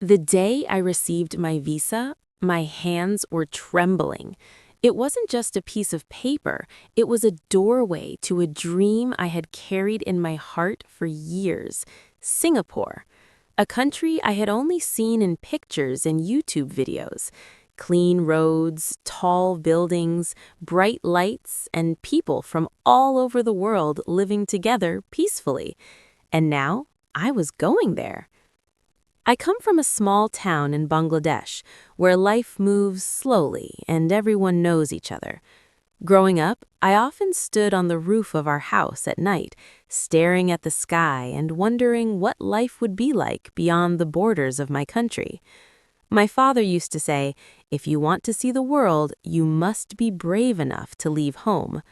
The day I received my visa, my hands were trembling. It wasn't just a piece of paper, it was a doorway to a dream I had carried in my heart for years. Singapore, a country I had only seen in pictures and YouTube videos. Clean roads, tall buildings, bright lights, and people from all over the world living together peacefully. And now I was going there. I come from a small town in Bangladesh where life moves slowly and everyone knows each other. Growing up, I often stood on the roof of our house at night, staring at the sky and wondering what life would be like beyond the borders of my country. My father used to say, "If you want to see the world, you must be brave enough to leave home."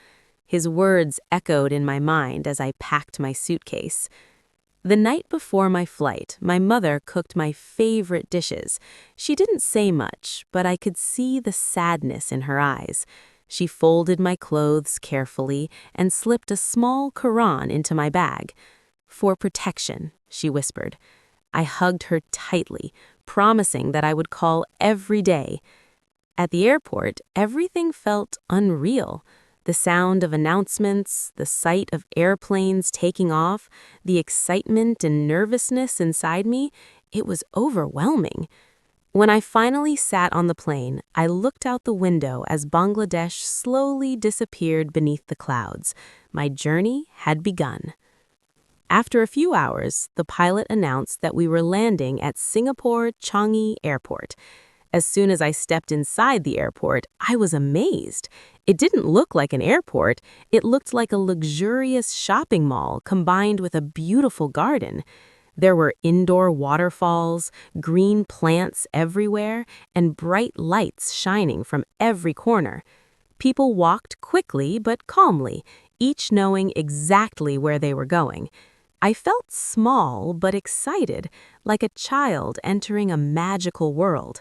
His words echoed in my mind as I packed my suitcase. The night before my flight, my mother cooked my favorite dishes. She didn't say much, but I could see the sadness in her eyes. She folded my clothes carefully and slipped a small Quran into my bag. "For protection," she whispered. I hugged her tightly, promising that I would call every day. At the airport, everything felt unreal. The sound of announcements, the sight of airplanes taking off, the excitement and nervousness inside me, it was overwhelming. When I finally sat on the plane, I looked out the window as Bangladesh slowly disappeared beneath the clouds. My journey had begun. After a few hours, the pilot announced that we were landing at Singapore Changi Airport. As soon as I stepped inside the airport, I was amazed. It didn't look like an airport, it looked like a luxurious shopping mall combined with a beautiful garden. There were indoor waterfalls, green plants everywhere, and bright lights shining from every corner. People walked quickly but calmly, each knowing exactly where they were going. I felt small but excited, like a child entering a magical world.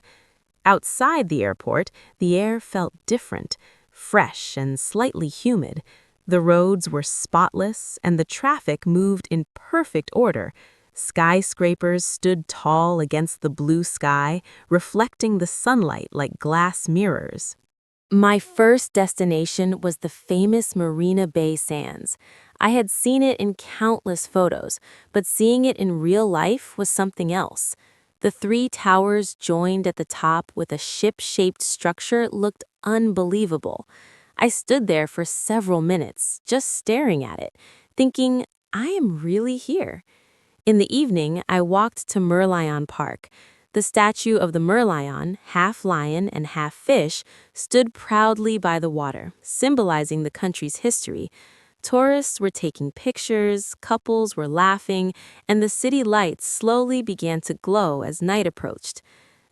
Outside the airport, the air felt different, fresh and slightly humid. The roads were spotless, and the traffic moved in perfect order. Skyscrapers stood tall against the blue sky, reflecting the sunlight like glass mirrors. My first destination was the famous Marina Bay Sands. I had seen it in countless photos, but seeing it in real life was something else. The three towers joined at the top with a ship-shaped structure looked unbelievable. I stood there for several minutes, just staring at it, thinking, I am really here. In the evening, I walked to Merlion Park. The statue of the Merlion, half lion and half fish, stood proudly by the water, symbolizing the country's history. Tourists were taking pictures, couples were laughing, and the city lights slowly began to glow as night approached.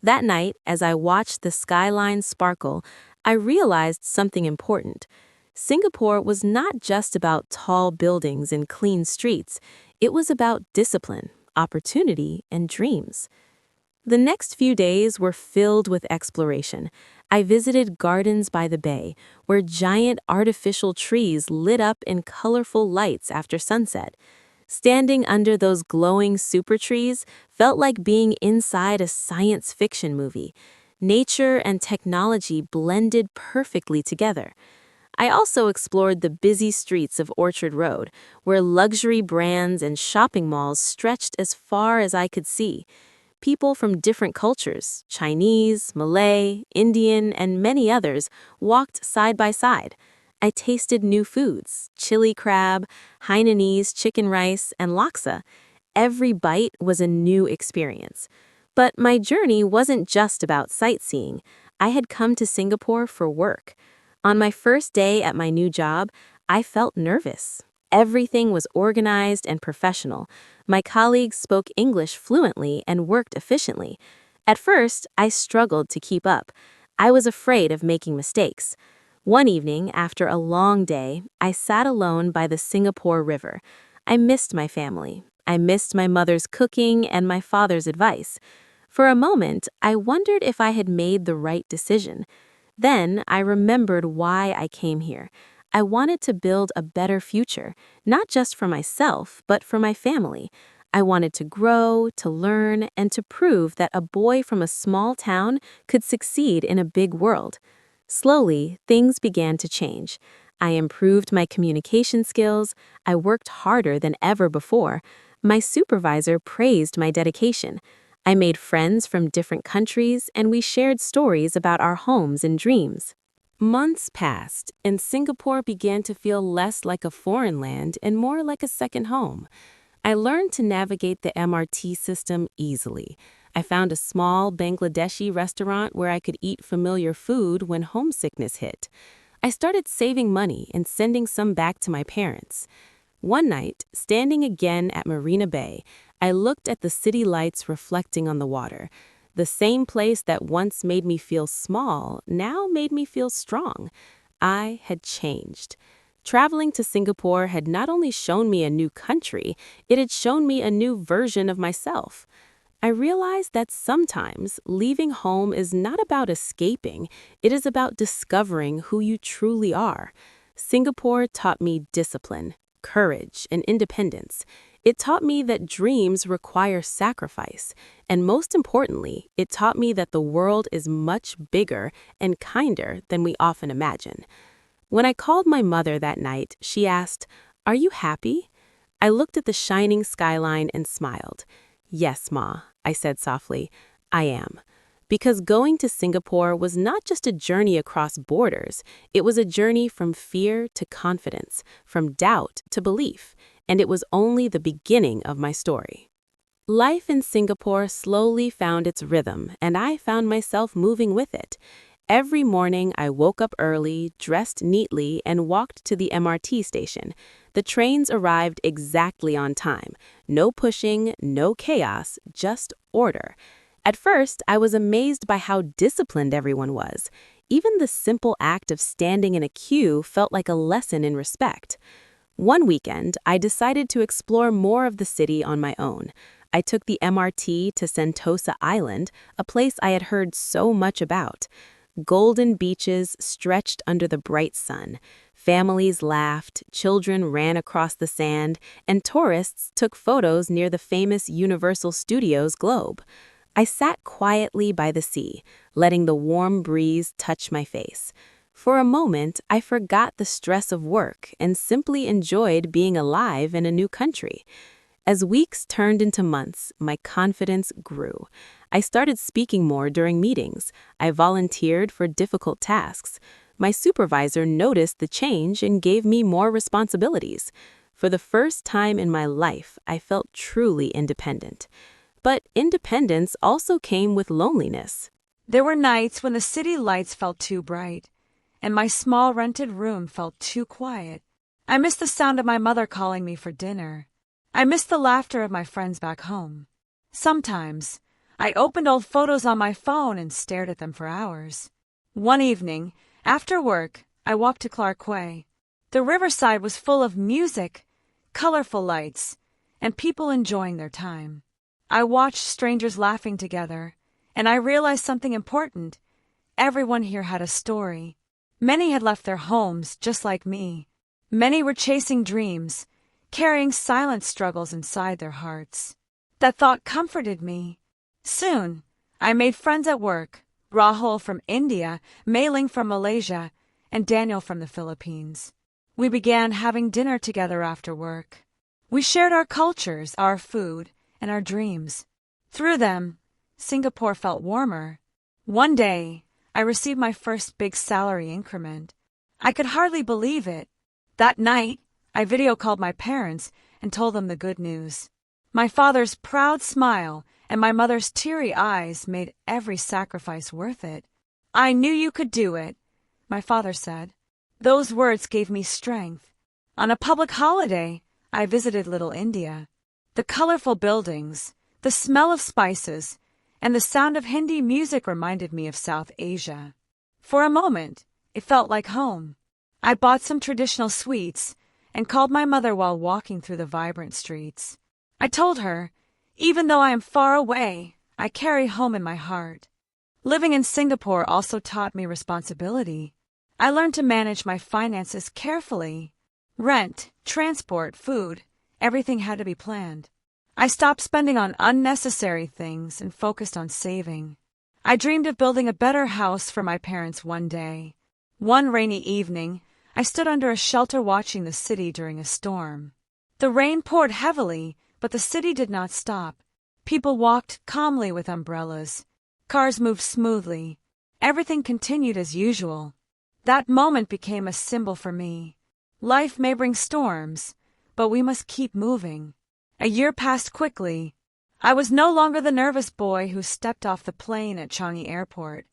That night, as I watched the skyline sparkle, I realized something important. Singapore was not just about tall buildings and clean streets. It was about discipline, opportunity, and dreams. The next few days were filled with exploration. I visited gardens by the bay, where giant artificial trees lit up in colorful lights after sunset. Standing under those glowing super trees felt like being inside a science fiction movie. Nature and technology blended perfectly together. I also explored the busy streets of Orchard Road, where luxury brands and shopping malls stretched as far as I could see. People from different cultures, Chinese, Malay, Indian, and many others, walked side by side. I tasted new foods, chili crab, Hainanese chicken rice, and laksa. Every bite was a new experience. But my journey wasn't just about sightseeing. I had come to Singapore for work. On my first day at my new job, I felt nervous. Everything was organized and professional. My colleagues spoke English fluently and worked efficiently. At first, I struggled to keep up. I was afraid of making mistakes. One evening, after a long day, I sat alone by the Singapore River. I missed my family. I missed my mother's cooking and my father's advice. For a moment, I wondered if I had made the right decision. Then I remembered why I came here. I wanted to build a better future, not just for myself, but for my family. I wanted to grow, to learn, and to prove that a boy from a small town could succeed in a big world. Slowly, things began to change. I improved my communication skills. I worked harder than ever before. My supervisor praised my dedication. I made friends from different countries, and we shared stories about our homes and dreams. Months passed, and Singapore began to feel less like a foreign land and more like a second home. I learned to navigate the MRT system easily. I found a small Bangladeshi restaurant where I could eat familiar food when homesickness hit. I started saving money and sending some back to my parents. One night, standing again at Marina Bay, I looked at the city lights reflecting on the water. The same place that once made me feel small now made me feel strong. I had changed. Traveling to Singapore had not only shown me a new country, it had shown me a new version of myself. I realized that sometimes leaving home is not about escaping, it is about discovering who you truly are. Singapore taught me discipline, courage, and independence. It taught me that dreams require sacrifice, and most importantly, it taught me that the world is much bigger and kinder than we often imagine. When I called my mother that night, she asked, "Are you happy?" I looked at the shining skyline and smiled. "Yes, Ma," I said softly, "I am." Because going to Singapore was not just a journey across borders, it was a journey from fear to confidence, from doubt to belief, and it was only the beginning of my story. Life in Singapore slowly found its rhythm, and I found myself moving with it. Every morning, I woke up early, dressed neatly, and walked to the MRT station. The trains arrived exactly on time. No pushing, no chaos, just order. At first, I was amazed by how disciplined everyone was. Even the simple act of standing in a queue felt like a lesson in respect. One weekend, I decided to explore more of the city on my own. I took the MRT to Sentosa Island, a place I had heard so much about. Golden beaches stretched under the bright sun. Families laughed, children ran across the sand, and tourists took photos near the famous Universal Studios globe. I sat quietly by the sea, letting the warm breeze touch my face. For a moment, I forgot the stress of work and simply enjoyed being alive in a new country. As weeks turned into months, my confidence grew. I started speaking more during meetings. I volunteered for difficult tasks. My supervisor noticed the change and gave me more responsibilities. For the first time in my life, I felt truly independent. But independence also came with loneliness. There were nights when the city lights felt too bright, and my small rented room felt too quiet. I missed the sound of my mother calling me for dinner. I missed the laughter of my friends back home. Sometimes, I opened old photos on my phone and stared at them for hours. One evening, after work, I walked to Flight.Where. The riverside was full of music, colorful lights, and people enjoying their time. I watched strangers laughing together, and I realized something important. Everyone here had a story. Many had left their homes just like me. Many were chasing dreams, carrying silent struggles inside their hearts. That thought comforted me. Soon, I made friends at work, Rahul from India, Mei Ling from Malaysia, and Daniel from the Philippines. We began having dinner together after work. We shared our cultures, our food, and our dreams. Through them, Singapore felt warmer. One day, I received my first big salary increment. I could hardly believe it. That night, I video called my parents and told them the good news. My father's proud smile and my mother's teary eyes made every sacrifice worth it. "I knew you could do it," my father said. Those words gave me strength. On a public holiday, I visited Little India. The colorful buildings, the smell of spices, and the sound of Hindi music reminded me of South Asia. For a moment, it felt like home. I bought some traditional sweets and called my mother while walking through the vibrant streets. I told her, even though I am far away, I carry home in my heart. Living in Singapore also taught me responsibility. I learned to manage my finances carefully. Rent, transport, food, everything had to be planned. I stopped spending on unnecessary things and focused on saving. I dreamed of building a better house for my parents one day. One rainy evening, I stood under a shelter watching the city during a storm. The rain poured heavily, but the city did not stop. People walked calmly with umbrellas. Cars moved smoothly. Everything continued as usual. That moment became a symbol for me. Life may bring storms, but we must keep moving. A year passed quickly. I was no longer the nervous boy who stepped off the plane at Changi Airport.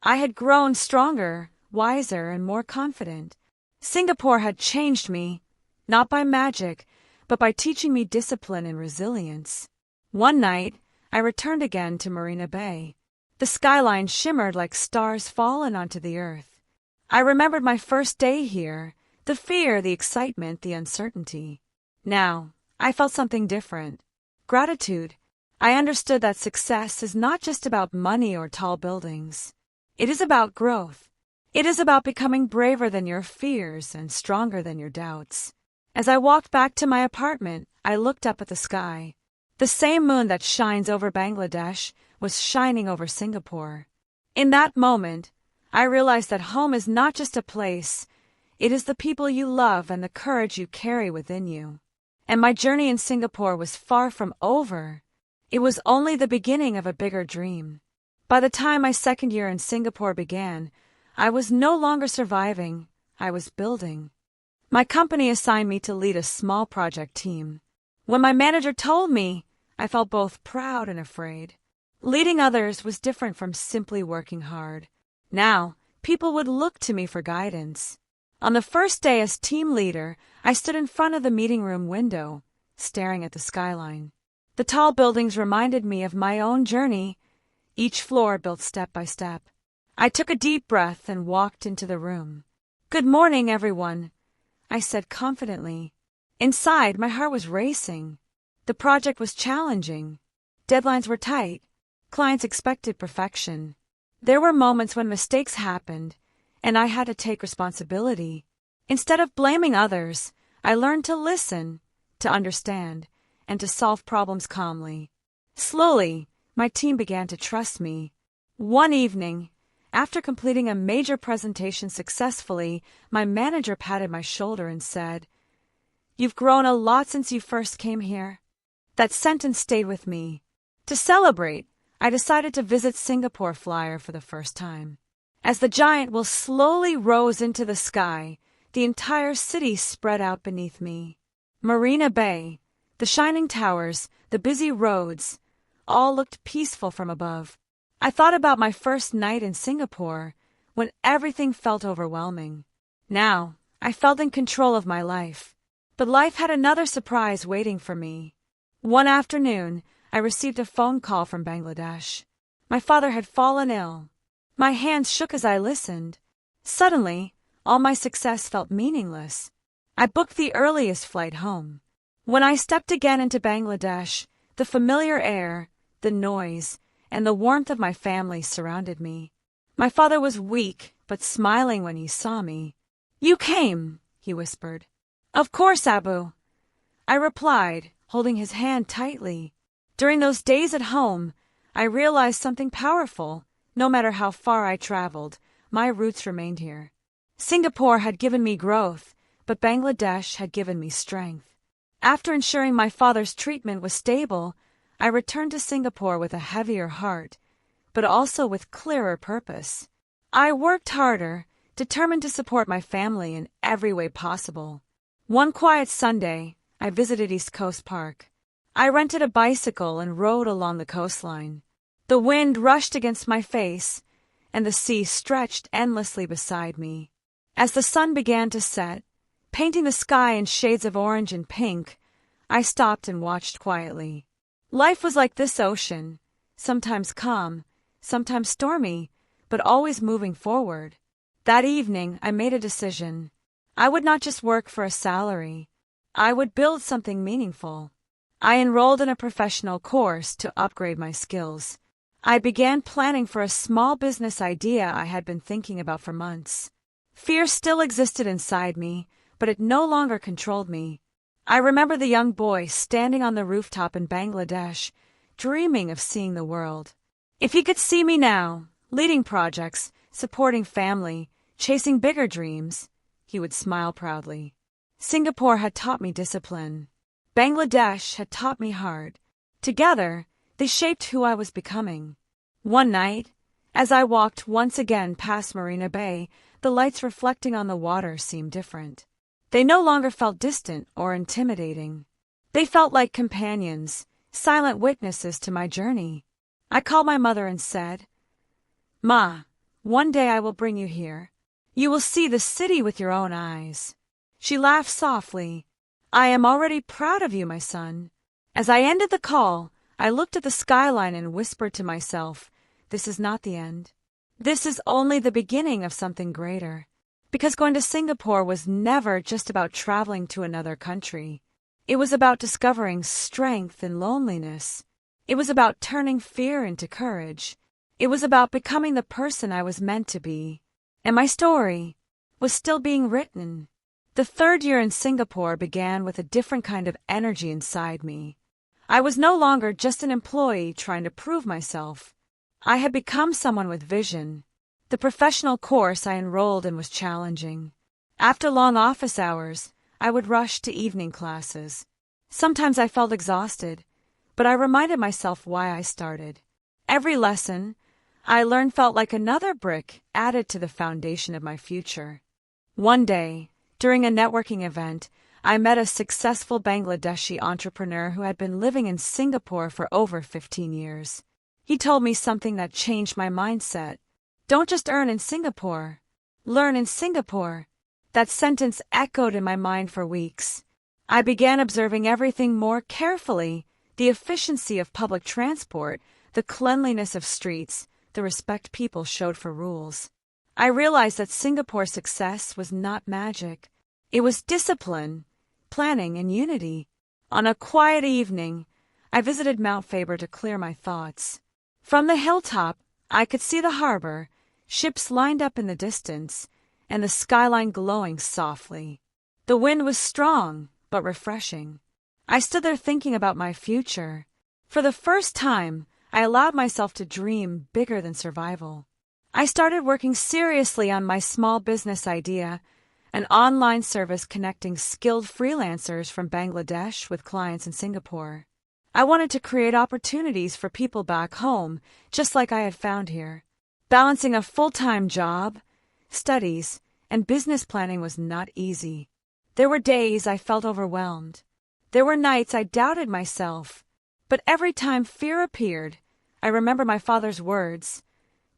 I had grown stronger, wiser, and more confident. Singapore had changed me, not by magic, but by teaching me discipline and resilience. One night, I returned again to Marina Bay. The skyline shimmered like stars fallen onto the earth. I remembered my first day here, the fear, the excitement, the uncertainty. Now, I felt something different. Gratitude. I understood that success is not just about money or tall buildings. It is about growth. It is about becoming braver than your fears and stronger than your doubts. As I walked back to my apartment, I looked up at the sky. The same moon that shines over Bangladesh was shining over Singapore. In that moment, I realized that home is not just a place, it is the people you love and the courage you carry within you. And my journey in Singapore was far from over. It was only the beginning of a bigger dream. By the time my second year in Singapore began, I was no longer surviving, I was building. My company assigned me to lead a small project team. When my manager told me, I felt both proud and afraid. Leading others was different from simply working hard. Now, people would look to me for guidance. On the first day as team leader, I stood in front of the meeting room window, staring at the skyline. The tall buildings reminded me of my own journey, each floor built step by step. I took a deep breath and walked into the room. "Good morning, everyone," I said confidently. Inside, my heart was racing. The project was challenging. Deadlines were tight. Clients expected perfection. There were moments when mistakes happened, and I had to take responsibility. Instead of blaming others, I learned to listen, to understand, and to solve problems calmly. Slowly, my team began to trust me. One evening, after completing a major presentation successfully, my manager patted my shoulder and said, "You've grown a lot since you first came here." That sentence stayed with me. To celebrate, I decided to visit Singapore Flyer for the first time. As the giant wheel slowly rose into the sky, the entire city spread out beneath me. Marina Bay, the shining towers, the busy roads, all looked peaceful from above. I thought about my first night in Singapore, when everything felt overwhelming. Now, I felt in control of my life. But life had another surprise waiting for me. One afternoon, I received a phone call from Bangladesh. My father had fallen ill. My hands shook as I listened. Suddenly, all my success felt meaningless. I booked the earliest flight home. When I stepped again into Bangladesh, the familiar air, the noise, and the warmth of my family surrounded me. My father was weak, but smiling when he saw me. "You came," he whispered. "Of course, Abu," I replied, holding his hand tightly. During those days at home, I realized something powerful. No matter how far I traveled, my roots remained here. Singapore had given me growth, but Bangladesh had given me strength. After ensuring my father's treatment was stable, I returned to Singapore with a heavier heart, but also with clearer purpose. I worked harder, determined to support my family in every way possible. One quiet Sunday, I visited East Coast Park. I rented a bicycle and rode along the coastline. The wind rushed against my face, and the sea stretched endlessly beside me. As the sun began to set, painting the sky in shades of orange and pink, I stopped and watched quietly. Life was like this ocean, sometimes calm, sometimes stormy, but always moving forward. That evening, I made a decision. I would not just work for a salary. I would build something meaningful. I enrolled in a professional course to upgrade my skills. I began planning for a small business idea I had been thinking about for months. Fear still existed inside me, but it no longer controlled me. I remember the young boy standing on the rooftop in Bangladesh, dreaming of seeing the world. If he could see me now, leading projects, supporting family, chasing bigger dreams, he would smile proudly. Singapore had taught me discipline. Bangladesh had taught me heart. Together, they shaped who I was becoming. One night, as I walked once again past Marina Bay, the lights reflecting on the water seemed different. They no longer felt distant or intimidating. They felt like companions, silent witnesses to my journey. I called my mother and said, "Ma, one day I will bring you here. You will see the city with your own eyes." She laughed softly. "I am already proud of you, my son." As I ended the call, I looked at the skyline and whispered to myself, "This is not the end. This is only the beginning of something greater." Because going to Singapore was never just about traveling to another country. It was about discovering strength in loneliness. It was about turning fear into courage. It was about becoming the person I was meant to be. And my story was still being written. The third year in Singapore began with a different kind of energy inside me. I was no longer just an employee trying to prove myself. I had become someone with vision. The professional course I enrolled in was challenging. After long office hours, I would rush to evening classes. Sometimes I felt exhausted, but I reminded myself why I started. Every lesson I learned felt like another brick added to the foundation of my future. One day, during a networking event, I met a successful Bangladeshi entrepreneur who had been living in Singapore for over 15 years. He told me something that changed my mindset. "Don't just earn in Singapore. Learn in Singapore." That sentence echoed in my mind for weeks. I began observing everything more carefully: the efficiency of public transport, the cleanliness of streets, the respect people showed for rules. I realized that Singapore's success was not magic. It was discipline, planning, and unity. On a quiet evening, I visited Mount Faber to clear my thoughts. From the hilltop, I could see the harbor, ships lined up in the distance, and the skyline glowing softly. The wind was strong, but refreshing. I stood there thinking about my future. For the first time, I allowed myself to dream bigger than survival. I started working seriously on my small business idea, an online service connecting skilled freelancers from Bangladesh with clients in Singapore. I wanted to create opportunities for people back home, just like I had found here. Balancing a full-time job, studies, and business planning was not easy. There were days I felt overwhelmed. There were nights I doubted myself. But every time fear appeared, I remember my father's words,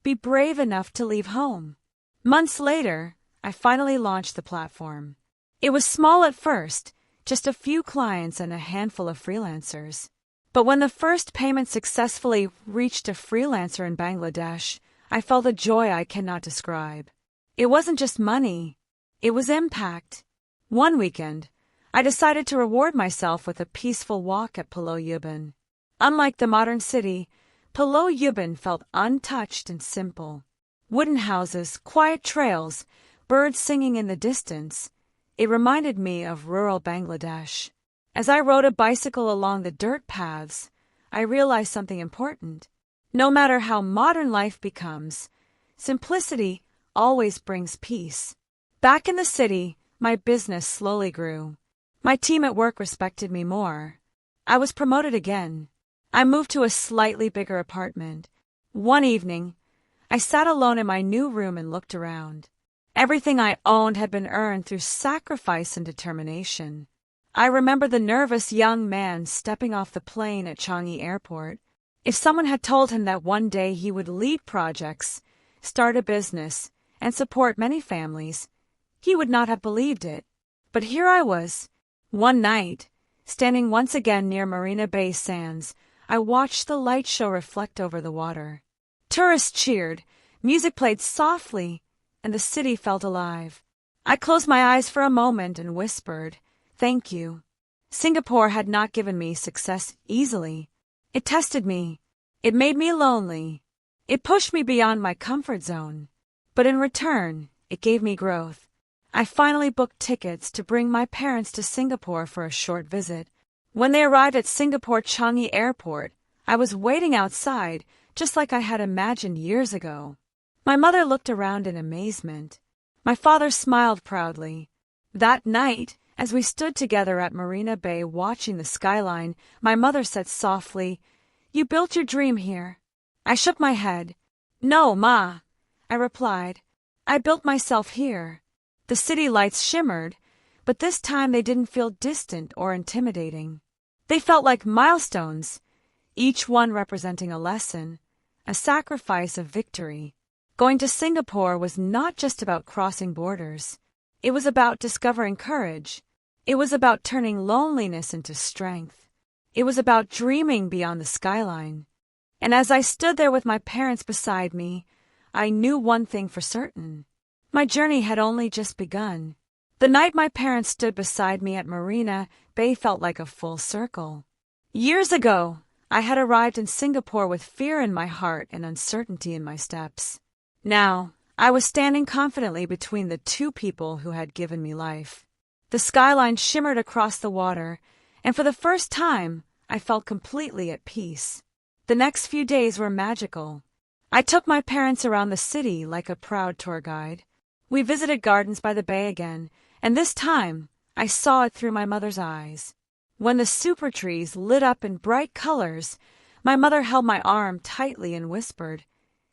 "Be brave enough to leave home." Months later, I finally launched the platform. It was small at first, just a few clients and a handful of freelancers. But when the first payment successfully reached a freelancer in Bangladesh, I felt a joy I cannot describe. It wasn't just money, it was impact. One weekend, I decided to reward myself with a peaceful walk at Pulau Ubin. Unlike the modern city, Pulau Ubin felt untouched and simple. Wooden houses, quiet trails, birds singing in the distance. It reminded me of rural Bangladesh. As I rode a bicycle along the dirt paths, I realized something important. No matter how modern life becomes, simplicity always brings peace. Back in the city, my business slowly grew. My team at work respected me more. I was promoted again. I moved to a slightly bigger apartment. One evening, I sat alone in my new room and looked around. Everything I owned had been earned through sacrifice and determination. I remember the nervous young man stepping off the plane at Changi Airport. If someone had told him that one day he would lead projects, start a business, and support many families, he would not have believed it. But here I was. One night, standing once again near Marina Bay Sands, I watched the light show reflect over the water. Tourists cheered, music played softly, and the city felt alive. I closed my eyes for a moment and whispered, "Thank you." Singapore had not given me success easily. It tested me. It made me lonely. It pushed me beyond my comfort zone. But in return, it gave me growth. I finally booked tickets to bring my parents to Singapore for a short visit. When they arrived at Singapore Changi Airport, I was waiting outside, just like I had imagined years ago. My mother looked around in amazement. My father smiled proudly. That night, as we stood together at Marina Bay watching the skyline, my mother said softly, "You built your dream here." I shook my head. "No, Ma," I replied. "I built myself here." The city lights shimmered, but this time they didn't feel distant or intimidating. They felt like milestones, each one representing a lesson, a sacrifice of victory. Going to Singapore was not just about crossing borders. It was about discovering courage. It was about turning loneliness into strength. It was about dreaming beyond the skyline. And as I stood there with my parents beside me, I knew one thing for certain. My journey had only just begun. The night my parents stood beside me at Marina Bay felt like a full circle. Years ago, I had arrived in Singapore with fear in my heart and uncertainty in my steps. Now, I was standing confidently between the two people who had given me life. The skyline shimmered across the water, and for the first time, I felt completely at peace. The next few days were magical. I took my parents around the city like a proud tour guide. We visited gardens by the bay again, and this time, I saw it through my mother's eyes. When the super trees lit up in bright colors, my mother held my arm tightly and whispered,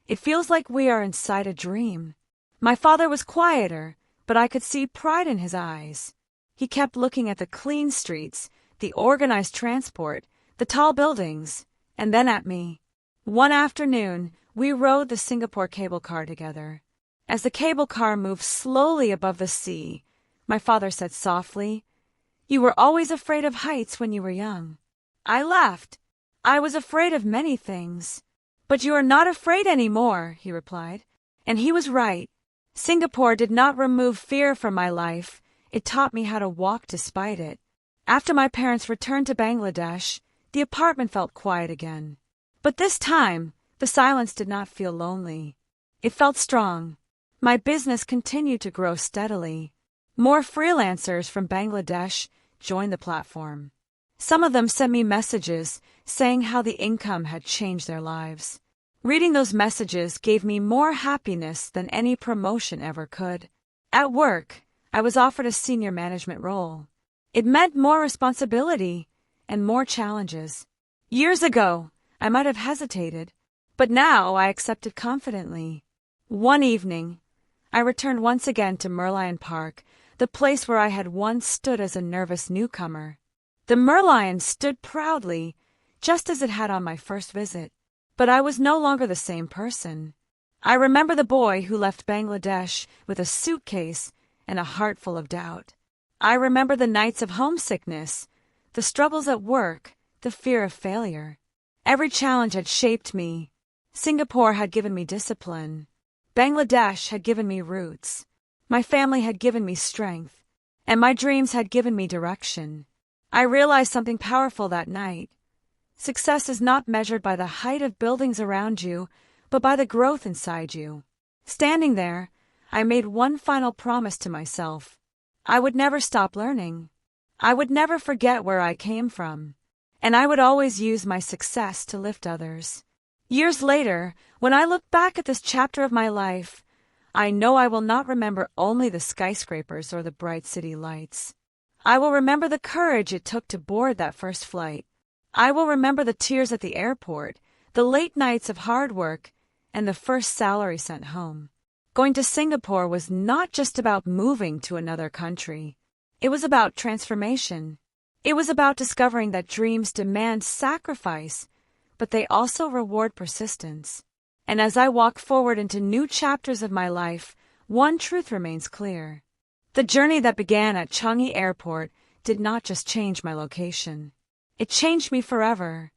"It feels like we are inside a dream." My father was quieter, but I could see pride in his eyes. He kept looking at the clean streets, the organized transport, the tall buildings, and then at me. One afternoon, we rode the Singapore cable car together. As the cable car moved slowly above the sea, my father said softly, "You were always afraid of heights when you were young." I laughed. "I was afraid of many things." "But you are not afraid anymore," he replied. And he was right. Singapore did not remove fear from my life. It taught me how to walk despite it. After my parents returned to Bangladesh, the apartment felt quiet again. But this time, the silence did not feel lonely. It felt strong. My business continued to grow steadily. More freelancers from Bangladesh joined the platform. Some of them sent me messages saying how the income had changed their lives. Reading those messages gave me more happiness than any promotion ever could. At work, I was offered a senior management role. It meant more responsibility and more challenges. Years ago, I might have hesitated, but now I accepted confidently. One evening, I returned once again to Merlion Park, the place where I had once stood as a nervous newcomer. The Merlion stood proudly, just as it had on my first visit, but I was no longer the same person. I remember the boy who left Bangladesh with a suitcase and a heart full of doubt. I remember the nights of homesickness, the struggles at work, the fear of failure. Every challenge had shaped me. Singapore had given me discipline. Bangladesh had given me roots. My family had given me strength, and my dreams had given me direction. I realized something powerful that night. Success is not measured by the height of buildings around you, but by the growth inside you. Standing there, I made one final promise to myself. I would never stop learning. I would never forget where I came from. And I would always use my success to lift others. Years later, when I look back at this chapter of my life, I know I will not remember only the skyscrapers or the bright city lights. I will remember the courage it took to board that first flight. I will remember the tears at the airport, the late nights of hard work, and the first salary sent home. Going to Singapore was not just about moving to another country. It was about transformation. It was about discovering that dreams demand sacrifice, but they also reward persistence. And as I walk forward into new chapters of my life, one truth remains clear. The journey that began at Changi Airport did not just change my location. It changed me forever.